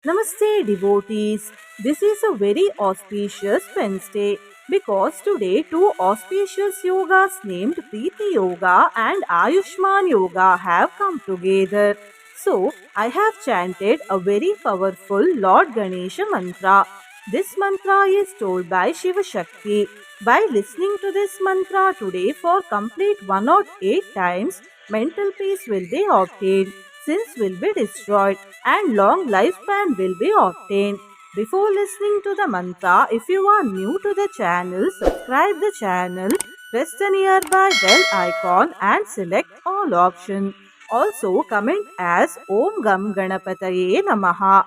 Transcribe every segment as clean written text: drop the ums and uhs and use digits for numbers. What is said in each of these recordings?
Namaste, devotees. This is a very auspicious Wednesday because today two auspicious yogas named Preeti Yoga and Ayushman Yoga have come together. So, I have chanted a very powerful Lord Ganesha mantra. This mantra is told by Shiva Shakti. By listening to this mantra today for complete 108 times, mental peace will be obtained, sins will be destroyed, and long lifespan will be obtained. Before listening to the mantra, if you are new to the channel, subscribe the channel, press the nearby bell icon and select all options. Also comment as Om Gam Ganapataye Namaha.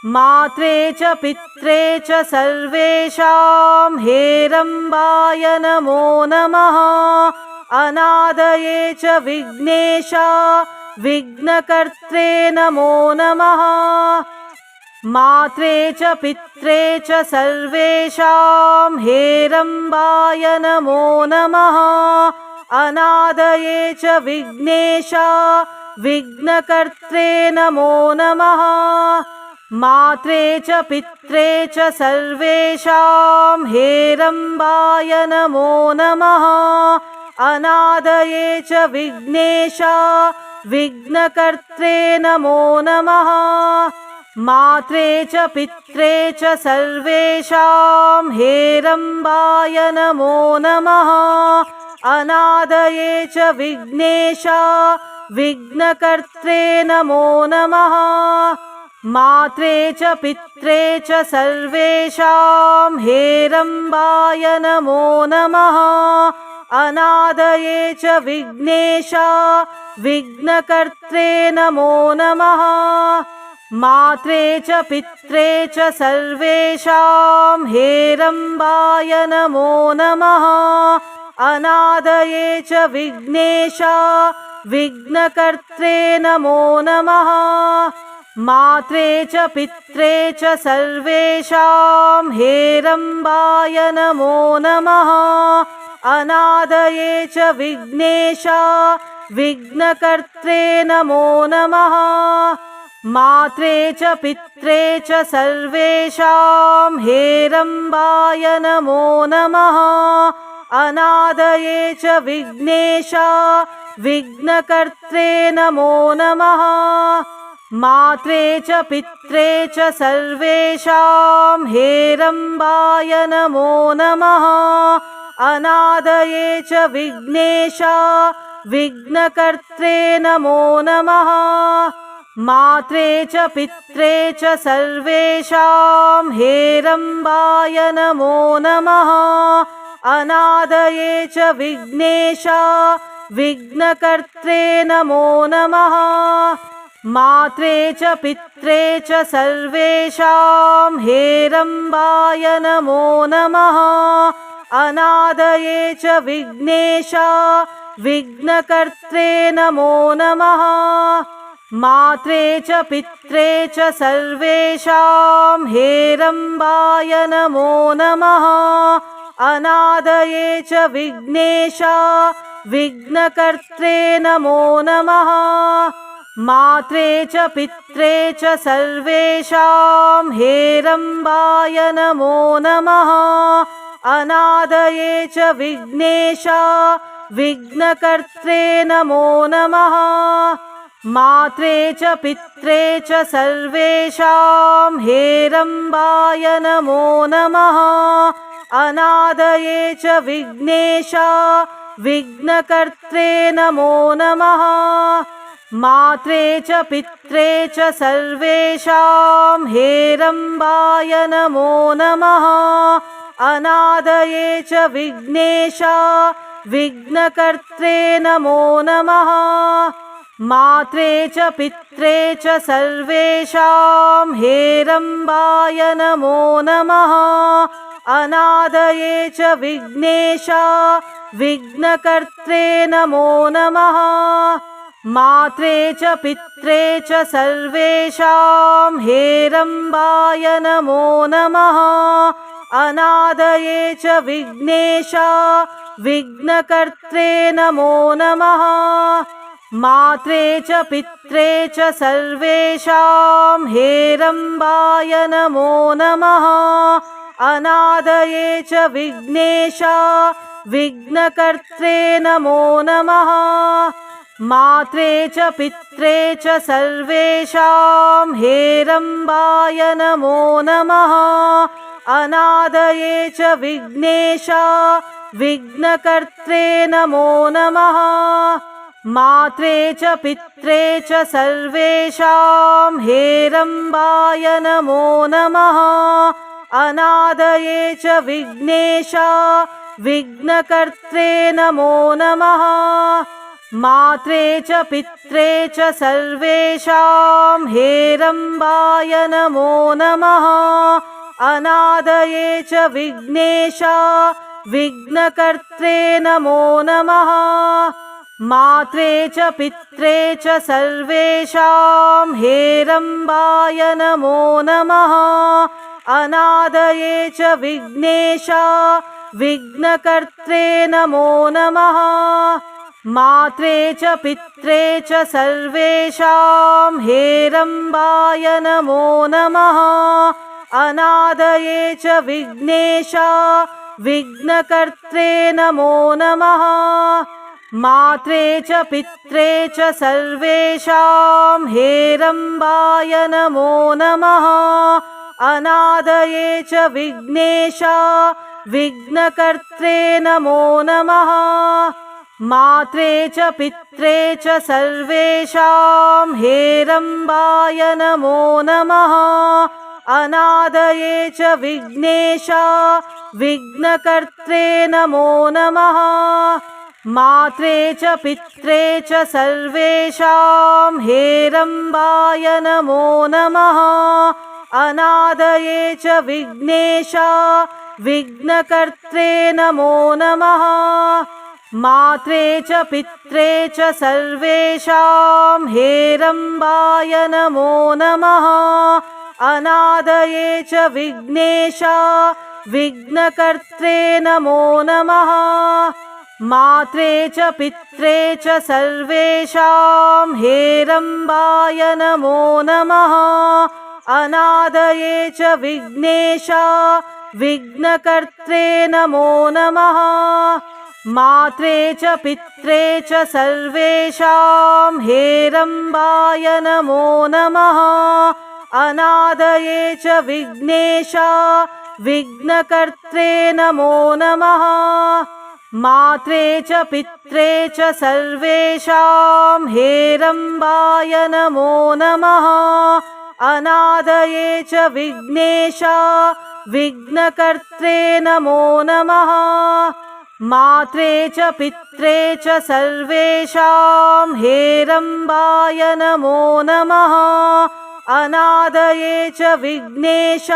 मात्रे च पित्रे च सर्वेषां हेरम्बाय नमो नमः अनादये च विघ्नेशा विघ्नकर्त्रे नमो नमः मात्रे च पित्रे च सर्वेषां हेरम्बाय नमो नमः अनादये च विघ्नेशा विघ्नकर्त्रे नमो नमः मात्रे च पित्रे च सर्वेषां हेरम्बाय नमो नमः अनादये च विघ्नेशा विघ्नकर्त्रे नमो नमः मात्रे च पित्रे च सर्वेषां हेरम्बाय नमो नमः अनादये च विघ्नेशा विघ्नकर्त्रे नमो नमः मात्रे च पित्रे च सर्वेषां हेरम्बाय नमो नमः अनादये च विघ्नेशा विघ्नकर्त्रे नमो नमः मात्रे च पित्रे च सर्वेषां हेरम्बाय नमो नमः अनादये च विघ्नेशा विघ्नकर्त्रे नमो नमः मात्रे च पित्रे च सर्वेषां हेरम्बाय नमो नमः अनादये च विघ्नेशा विघ्नकर्त्रे नमो नमः मात्रे च पित्रे च सर्वेषां हेरम्बाय नमो नमः अनादये च विघ्नेशा विघ्नकर्त्रे नमो नमः मात्रे च पित्रे च सर्वेषां हेरम्बाय नमो नमः अनादये च विघ्नेशा विघ्नकर्त्रे नमो नमः मात्रे च पित्रे च सर्वेषां हेरम्बाय नमो नमः अनादये च विघ्नेशा विघ्नकर्त्रे नमो नमः मात्रे च पित्रे च सर्वेषां हेरम्बाय नमो नमः अनादये च विघ्नेशा विघ्नकर्त्रे नमो नमः मात्रे च पित्रे च सर्वेषां हेरम्बाय नमो नमः अनादये च विघ्नेशा विघ्नकर्त्रे नमो नमः मात्रे च पित्रे च सर्वेषां हेरम्बाय नमो नमः अनादये च विघ्नेशा विघ्नकर्त्रे नमो नमः मात्रे च पित्रे च सर्वेषां हेरम्बाय नमो नमः अनादये च विघ्नेशा विघ्नकर्त्रे नमो नमः मात्रे च पित्रे च सर्वेषां हेरम्बाय नमो नमः अनादये च विघ्नेशा विघ्नकर्त्रे नमो नमः मात्रे च पित्रे च सर्वेषां हेरम्बाय नमो नमः अनादये च विघ्नेशा विघ्नकर्त्रे नमो नमः मात्रे च पित्रे च सर्वेषां हेरम्बाय नमो नमः अनादये च विघ्नेशा विघ्नकर्त्रे नमो नमः मात्रे च पित्रे च सर्वेषां हेरम्बाय नमो नमः। अनादये च विघ्नेश विघ्नकर्त्रे नमो नमः। मात्रे च पित्रे च सर्वेषां हेरम्बाय नमो नमः। अनादये च विघ्नेश विघ्नकर्त्रे नमो नमः। मात्रे च पित्रे च सर्वेषां हेरम्बाय नमो नमः। अनादये च विघ्नेश विघ्नकर्त्रे नमो नमः। मात्रे च पित्रे च सर्वेषां हेरम्बाय नमो नमः। अनादये च विघ्नेश विघ्नकर्त्रे नमो नमः। मात्रे च पित्रे च सर्वेषां हेरम्बाय नमो नमः। अनादये च विघ्नेश विघ्नकर्त्रे नमो नमः। मात्रे च पित्रे च सर्वेषां हेरम्बाय नमो नमः। अनादये च विघ्नेश विघ्नकर्त्रे नमो नमः। मात्रे च पित्रे च सर्वेषां हेरम्बाय नमो नमः। अनादये च विघ्नेश विघ्नकर्त्रे नमो नमः। मात्रे च पित्रे च सर्वेषां हेरम्बाय नमो नमः। अनादये च विघ्नेश विघ्नकर्त्रे नमो नमः। मात्रे च पित्रे च सर्वेषां हेरम्बाय नमो नमः। अनादये च विघ्नेश विघ्नकर्त्रे नमो नमः। मात्रे च पित्रे च सर्वेषां हेरम्बाय नमो नमः। अनादये च विघ्नेश विघ्नकर्त्रे नमो नमः। मात्रे च पित्रे च सर्वेषां हेरम्बाय नमो नमः। अनादये च विघ्नेश विघ्नकर्त्रे नमो नमः। मात्रे च पित्रे च सर्वेषां हेरम्बाय नमो नमः। अनादये च विघ्नेश विघ्नकर्त्रे नमो नमः। मात्रे च पित्रे च सर्वेषां हेरम्बाय नमो नमः। अनादये च विघ्नेश विघ्नकर्त्रे नमो नमः। मात्रे च पित्रे च सर्वेषां हेरम्बाय नमो नमः। अनादये च विघ्नेश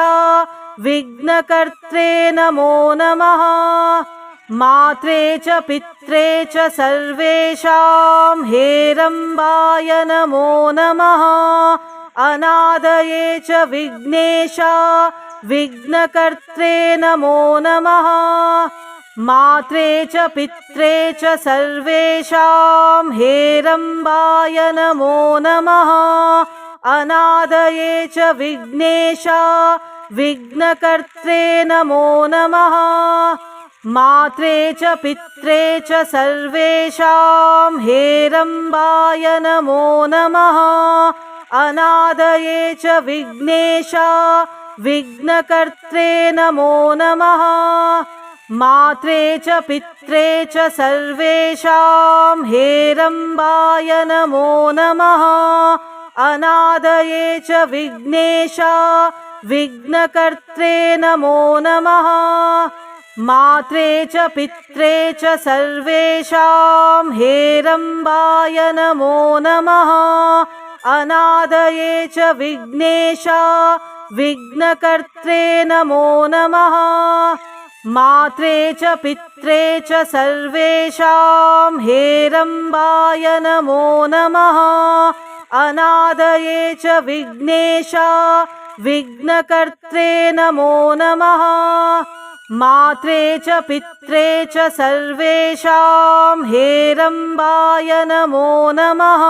विघ्नकर्त्रे नमो नमः। मात्रे च पित्रे च सर्वेषां हेरम्बाय नमो नमः। अनादये च विघ्नेश विघ्नकर्त्रे नमो नमः। मात्रे च पित्रे च सर्वेषां हेरम्बाय नमो नमः। अनादये च विघ्नेश विघ्नकर्त्रे नमो नमः। मात्रे च पित्रे च सर्वेषां हेरम्बाय नमो नमः। अनादये च विघ्नेश विघ्नकर्त्रे नमो नमः। मात्रे च पित्रे च सर्वेषां हेरम्बाय नमो नमः। अनादये च विघ्नेश विघ्नकर्त्रे नमो नमः। मात्रे च पित्रे च सर्वेषां हेरम्बाय नमो नमः। अनादये च विघ्नेश विघ्नकर्त्रे नमो नमः। मात्रे च पित्रे च सर्वेषां हेरम्बाय नमो नमः। अनादये च विघ्नेश विघ्नकर्त्रे नमो नमः। मात्रे च पित्रे च सर्वेषां हेरम्बाय नमो नमः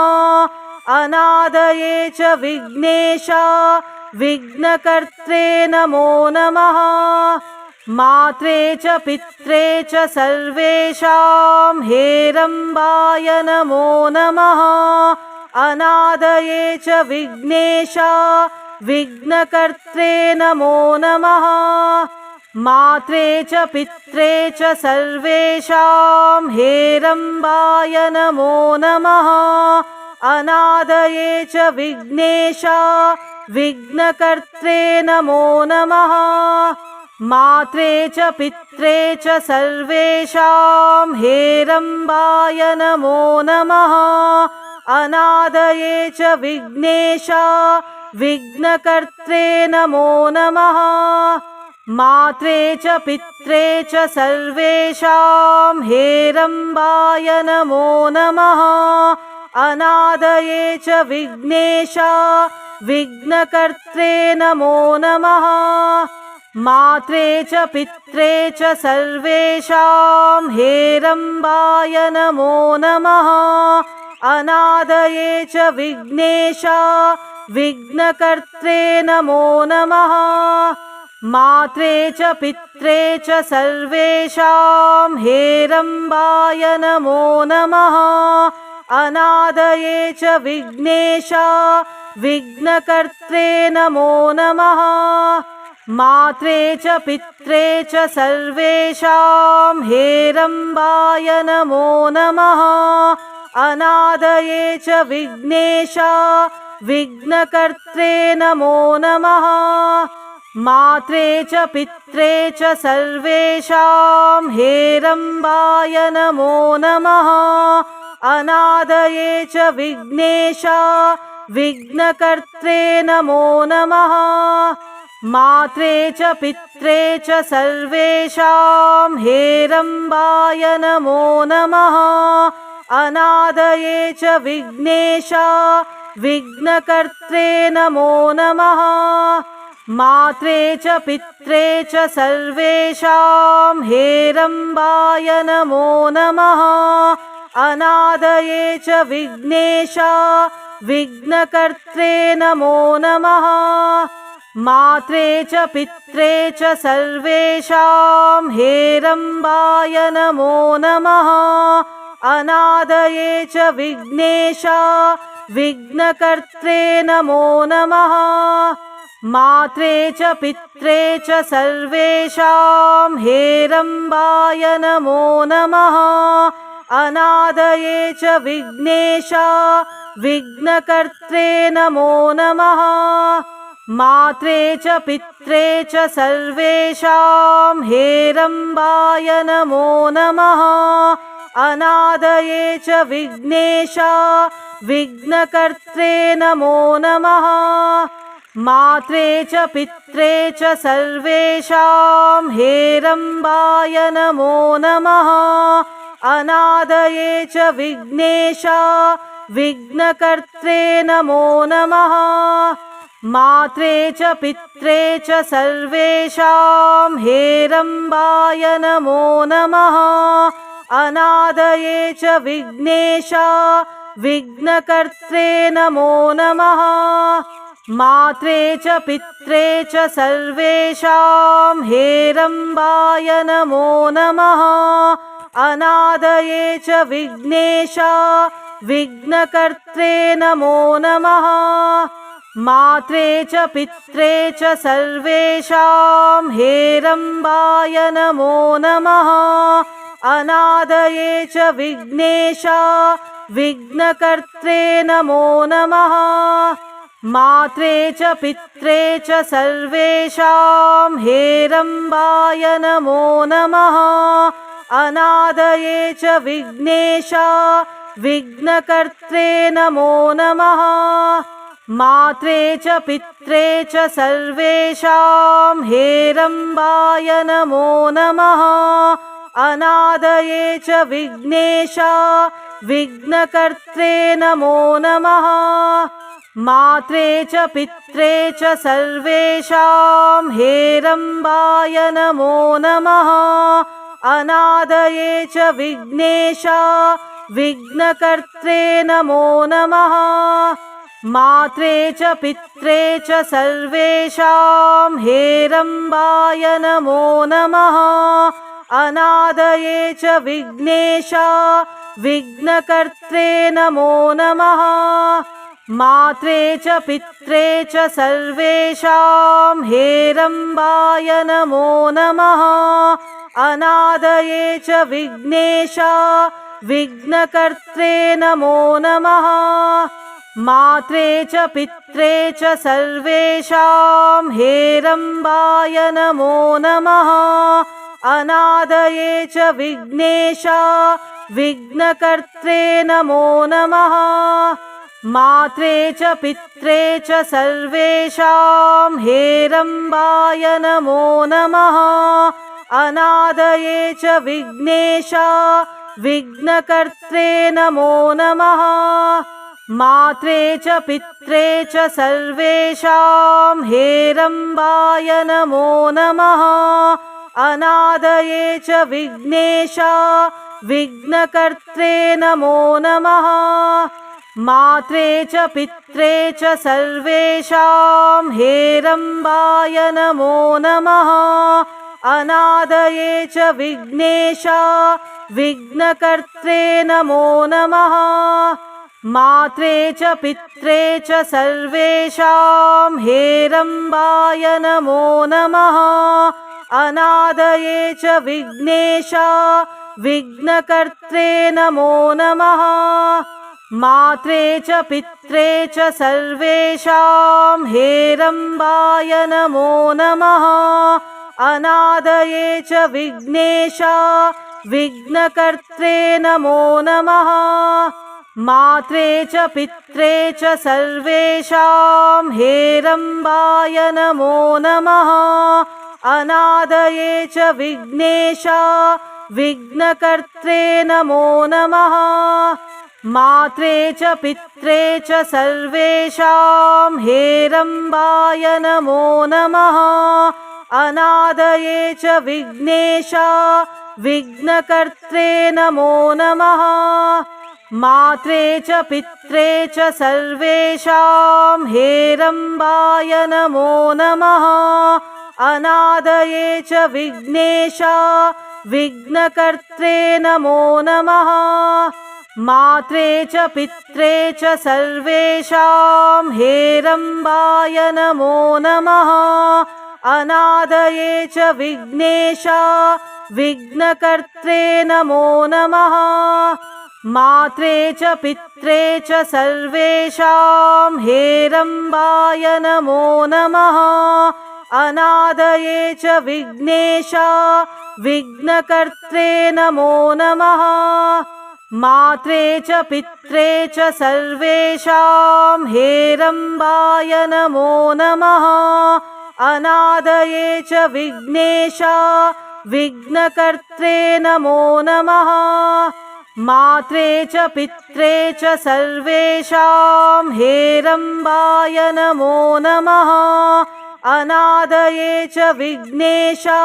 अनादये च विघ्नेश विघ्नकर्त्रे नमो नमः मात्रे च पित्रे च सर्वेषां हेरम्बाय नमो नमः अनादये च विघ्नेश विघ्नकर्त्रे नमो नमः मात्रे च पित्रे च सर्वेषां हेरम्बाय नमो नमः अनादये च विघ्नेश विघ्नकर्त्रे नमो नमः मात्रे च पित्रे च सर्वेषां हेरम्बाय नमो नमः अनादये च विघ्नेश विघ्नकर्त्रे नमो नमः मात्रे च पित्रे च सर्वेषां हेरम्बाय नमो नमः अनादये च विघ्नेश विघ्नकर्त्रे नमो नमः मात्रे च पित्रे च सर्वेषां हेरम्बाय नमो नमः अनादये च विघ्नेश विघ्नकर्त्रे नमो नमः मात्रे च पित्रे च सर्वेषां हेरम्बाय नमो नमः अनादये च विघ्नेश विघ्नकर्त्रे नमो नमः मात्रे च पित्रे च सर्वेषां हेरम्बाय नमो नमः अनादये च विघ्नेश विघ्नकर्त्रे नमो नमः मात्रे च पित्रे च सर्वेषां हेरम्बाय नमो नमः अनादये च विघ्नेश विघ्नकर्त्रे नमो नमः मात्रे च पित्रे च सर्वेषां हेरम्बाय नमो नमः अनादये च विघ्नेश विघ्नकर्त्रे नमो नमः मात्रे च पित्रे च सर्वेषां हेरम्बाय नमो नमः अनादये च विघ्नेश विघ्नकर्त्रे नमो नमः मात्रे च पित्रे च सर्वेषां हेरम्बाय नमो नमः अनादये च विघ्नेश विघ्नकर्त्रे नमो नमः मात्रे च पित्रे च सर्वेषां हेरम्बाय नमो नमः अनादये च विघ्नेश विघ्नकर्त्रे नमो नमः मात्रे च पित्रे च सर्वेषां हेरम्बाय नमो नमः अनादये च विघ्नेश विघ्नकर्त्रे नमो नमः मात्रे च पित्रे च सर्वेषां हेरम्बाय नमो नमः अनादये च विघ्नेश विघ्नकर्त्रे नमो नमः मात्रे च पित्रे च सर्वेषां हेरम्बाय नमो नमः अनादये च विघ्नेश विघ्नकर्त्रे नमो नमः मात्रे च पित्रे च सर्वेषां हेरम्बाय नमो नमः अनादये च विघ्नेश विघ्नकर्त्रे नमो नमः मात्रे च पित्रे च सर्वेषां हेरम्बाय नमो नमः अनादये च विघ्नेश विघ्नकर्त्रे नमो नमः मात्रे च पित्रे च सर्वेषां हेरम्बाय नमो नमः अनादये च विघ्नेश विघ्नकर्त्रे नमो नमः मात्रे च पित्रे च सर्वेषां हेरम्बाय नमो नमः अनादये च विघ्नेश विघ्नकर्त्रे नमो नमः मात्रे च पित्रे च सर्वेषां हेरम्बाय नमो नमः अनादये च विघ्नेशा विघ्नकर्त्रे नमो नमः मात्रे च पित्रे च सर्वेषां हेरम्बाय नमो नमः अनादये च विघ्नेशा विघ्नकर्त्रे नमो नमः मात्रे च पित्रे च सर्वेषां हेरम्बाय नमो नमः अनादये च विघ्नेशा विघ्नकर्त्रे नमो नमः मात्रे च पित्रे च सर्वेषां हेरम्बाय नमो नमः अनादये च विघ्नेशा विघ्नकर्त्रे नमो नमः मात्रे च पित्रे च सर्वेषां हेरम्बाय नमो नमः अनादये च विघ्नेशा विघ्नकर्त्रे नमो नमः मात्रे च पित्रे च सर्वेषां हेरम्बाय नमो नमः अनादये च विघ्नेशा विघ्नकर्त्रे नमो नमः मात्रे च पित्रे च सर्वेषां हेरम्बाय नमो नमः अनादये च विघ्नेशा विघ्नकर्त्रे नमो नमः मात्रे च पित्रे च सर्वेषां हेरम्बाय नमो नमः अनादये च विघ्नेशा विघ्नकर्त्रे नमो नमः मात्रे च पित्रे च सर्वेषां हेरम्बाय नमो नमः अनादये च विघ्नेशा विघ्नकर्त्रे नमो नमः मात्रे च पित्रे च सर्वेषां हेरम्बाय नमो नमः अनादये च विघ्नेशा विघ्नकर्त्रे नमो नमः मात्रे च पित्रे च सर्वेषां हेरम्बाय नमो नमः अनादये च विघ्नेशा विघ्नकर्त्रे नमो नमः मात्रे च पित्रे च सर्वेषां हेरम्बाय नमो नमः अनादये च विघ्नेशा विघ्नकर्त्रे नमो नमः मात्रे च पित्रे च सर्वेषां हेरम्बाय नमो नमः अनादये च विघ्नेशा विघ्नकर्त्रे नमो नमः मात्रे च पित्रे च सर्वेषां हेरम्बाय नमो नमः अनादये च विघ्नेशा विघ्नकर्त्रे नमो नमः मात्रे च पित्रे च सर्वेषां हेरम्बाय नमो नमः अनादये च विघ्नेशा विघ्नकर्त्रे नमो नमः मात्रे च पित्रे च सर्वेषां हेरम्बाय नमो नमः अनादये च विघ्नेशा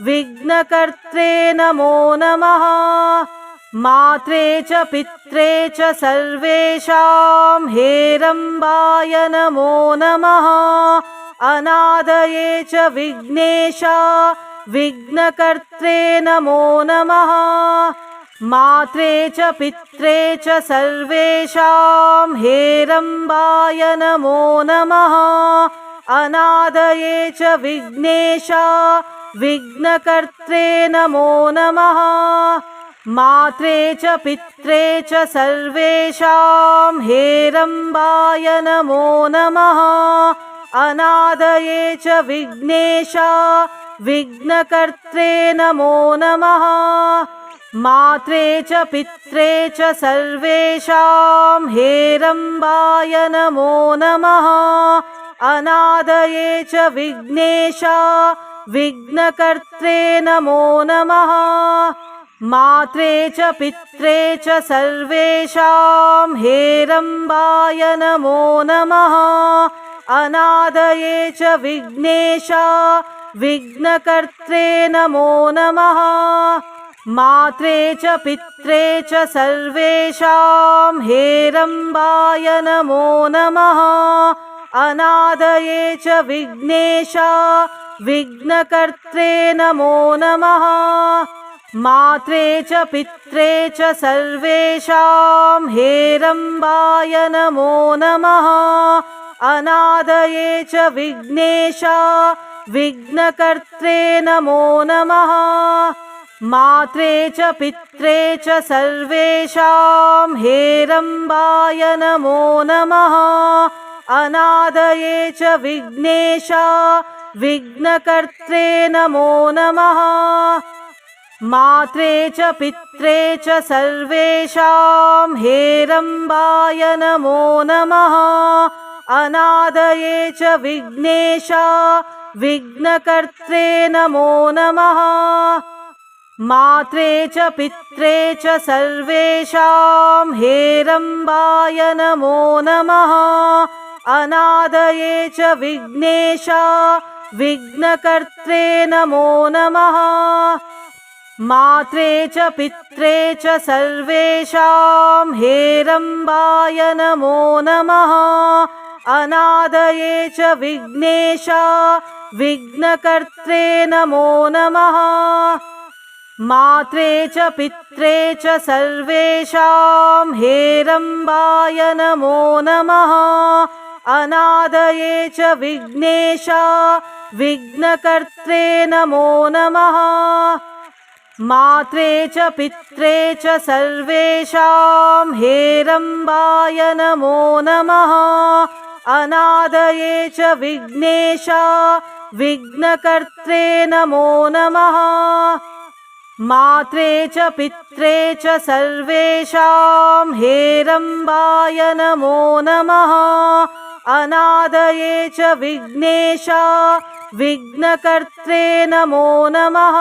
विघ्नकर्त्रे नमो नमः मात्रे च पित्रे च सर्वेषां हेरम्बाय नमो नमः अनादये च विघ्नेशा विघ्नकर्त्रे नमो नमः मात्रे च पित्रे च सर्वेषां हेरम्बाय नमो नमः अनादये च विघ्नेशा विघ्नकर्त्रे नमो नमः मात्रे च पित्रे च सर्वेषां हेरम्बाय नमो नमः अनादये च विघ्नेशा विघ्नकर्त्रे नमो नमः मात्रे च पित्रे च सर्वेषां हेरम्बाय नमो नमः अनादये च विघ्नेशा विघ्नकर्त्रे नमो नमः मात्रे च पित्रे च सर्वेषां हेरम्बाय नमो नमः। अनादये च विघ्नेशा विघ्नकर्त्रे नमो नमः। मात्रे च पित्रे च सर्वेषां हेरम्बाय नमो नमः। अनादये च विघ्नेशा विघ्नकर्त्रे नमो नमः। मात्रे च पित्रे च सर्वेषां हेरम्बाय नमो नमः। अनादये च विघ्नेशा विघ्नकर्त्रे नमो नमः। मात्रे च पित्रे च सर्वेषां हेरम्बाय नमो नमः। अनादये च विघ्नेशा विघ्नकर्त्रे नमो नमः। मात्रे च पित्रे च सर्वेषां हेरम्बाय नमो नमः। अनादये च विघ्नेशा विघ्नकर्त्रे नमो नमः। मात्रे च पित्रे च सर्वेषां हेरम्बाय नमो नमः। अनादये च विघ्नेशा विघ्नकर्त्रे नमो नमः। मात्रे च पित्रे च सर्वेषां हेरम्बाय नमो नमः। अनादये च विघ्नेशा विघ्नकर्त्रे नमो नमः। मात्रे च पित्रे च सर्वेषां हेरम्बाय नमो नमः। अनादये च विघ्नेशा विघ्नकर्त्रे नमो नमः। मात्रे च पित्रे च सर्वेषां हेरम्बाय नमो नमः। अनादये च विघ्नेशा विघ्नकर्त्रे नमो नमः। मात्रे च पित्रे च सर्वेषां हेरम्बाय नमो नमः। अनादये च विघ्नेशा विघ्नकर्त्रे नमो नमः।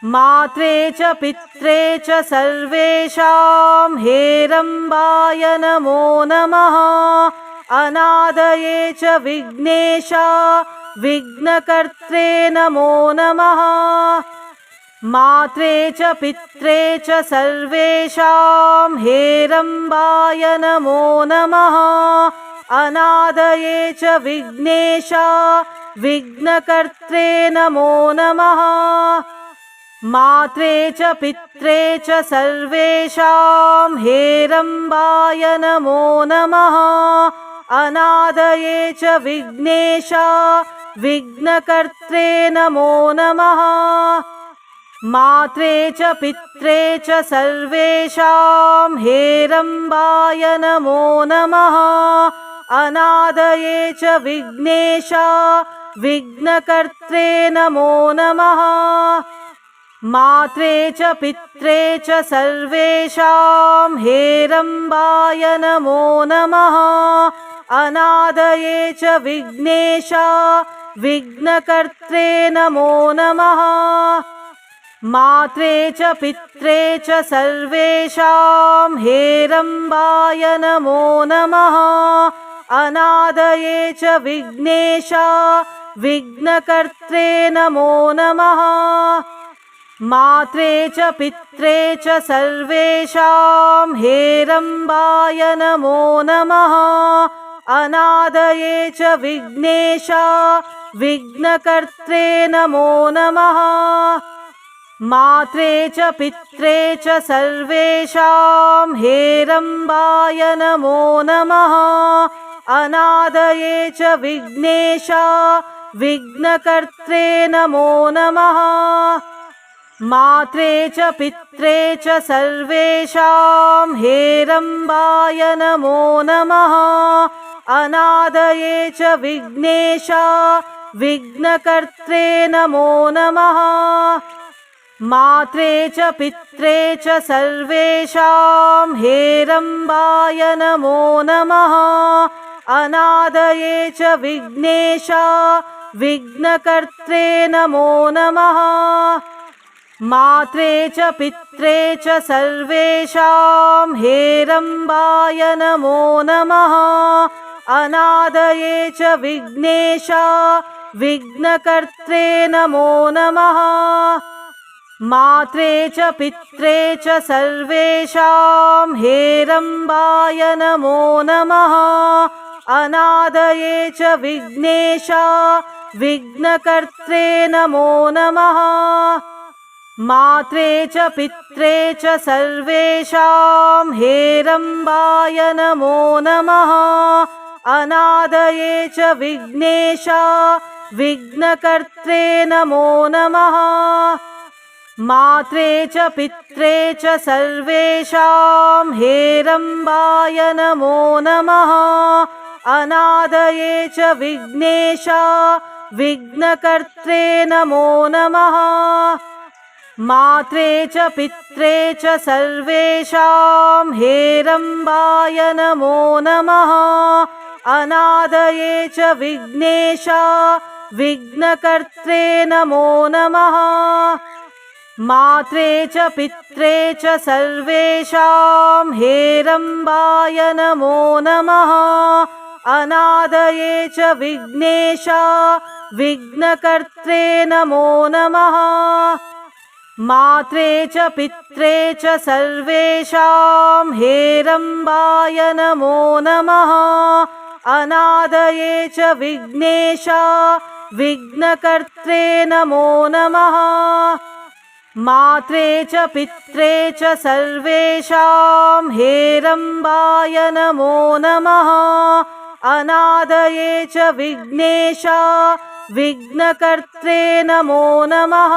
मात्रे च पित्रे च सर्वेषां हेरम्बाय नमो नमः। अनादये च विघ्नेशा विघ्नकर्त्रे नमो नमः। मात्रे च पित्रे च सर्वेषां हेरम्बाय नमो नमः। अनादये च विघ्नेशा विघ्नकर्त्रे नमो नमः। मात्रे च पित्रे च सर्वेषां हेरम्बाय नमो नमः। अनादये च विघ्नेशा विघ्नकर्त्रे नमो नमः। मात्रे च पित्रे च सर्वेषां हेरम्बाय नमो नमः। अनादये च विघ्नेशा विघ्नकर्त्रे नमो नमः। मात्रे च पित्रे च सर्वेषां हेरम्बाय नमो नमः। अनादये च विघ्नेशा विघ्नकर्त्रे नमो नमः। मात्रे च पित्रे च सर्वेषां हेरम्बाय नमो नमः। अनादये च विघ्नेशा विघ्नकर्त्रे नमो नमः। मात्रे च पित्रे च सर्वेषां हेरम्बाय नमो नमः। अनादये च विघ्नेशा विघ्नकर्त्रे नमो नमः। मात्रे च पित्रे च सर्वेषां हेरम्बाय नमो नमः। अनादये च विघ्नेशा विघ्नकर्त्रे नमो नमः। मात्रे च पित्रे च सर्वेषां हेरम्बाय नमो नमः। अनादये च विघ्नेशा विघ्नकर्त्रे नमो नमः। मात्रे च पित्रे च सर्वेषां हेरम्बाय नमो नमः। अनादये च विघ्नेशा विघ्नकर्त्रे नमो नमः। मात्रे च पित्रे च सर्वेषां हेरम्बाय नमो नमः। अनादये च विघ्नेशा विघ्नकर्त्रे नमो नमः। मात्रे च पित्रे च सर्वेषां हेरम्बाय नमो नमः। अनादये च विघ्नेशा विघ्नकर्त्रे नमो नमः। मात्रे च पित्रे च सर्वेषां हेरम्बाय नमो नमः। अनादये च विघ्नेशा विघ्नकर्त्रे नमो नमः। मात्रे च पित्रे च सर्वेषां हेरम्बाय नमो नमः। अनादये च विघ्नेशा विघ्नकर्त्रे नमो नमः। मात्रे च पित्रे च सर्वेषां हेरम्बाय नमो नमः। अनादये च विघ्नेशा विघ्नकर्त्रे नमो नमः। मात्रे च पित्रे च सर्वेषां हेरम्बाय नमो नमः। अनादये च विघ्नेशा विघ्नकर्त्रे नमो नमः। मात्रे च पित्रे च सर्वेषां हेरम्बाय नमो नमः। अनादये च विघ्नेशा विघ्नकर्त्रे नमो नमः। मात्रे च पित्रे च सर्वेषां हेरम्बाय नमो नमः। अनादये च विघ्नेशा विघ्नकर्त्रे नमो नमः।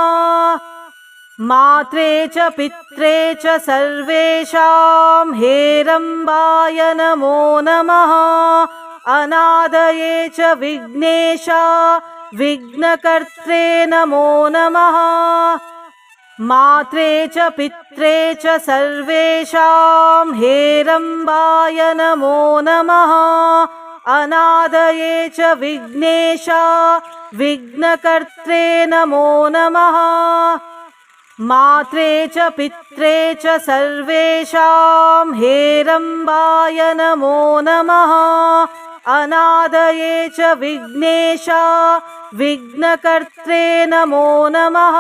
मात्रे च पित्रे च सर्वेषां हेरम्बाय नमो नमः। अनादये च विघ्नेशा विघ्नकर्त्रे नमो नमः। मात्रे च पित्रे च सर्वेषां हेरम्बाय नमो नमः। अनादये च विघ्नेशा विघ्नकर्त्रे नमो नमः। मात्रे च पित्रे च सर्वेषां हेरम्बाय नमो नमः। अनादये च विघ्नेशा विघ्नकर्त्रे नमो नमः।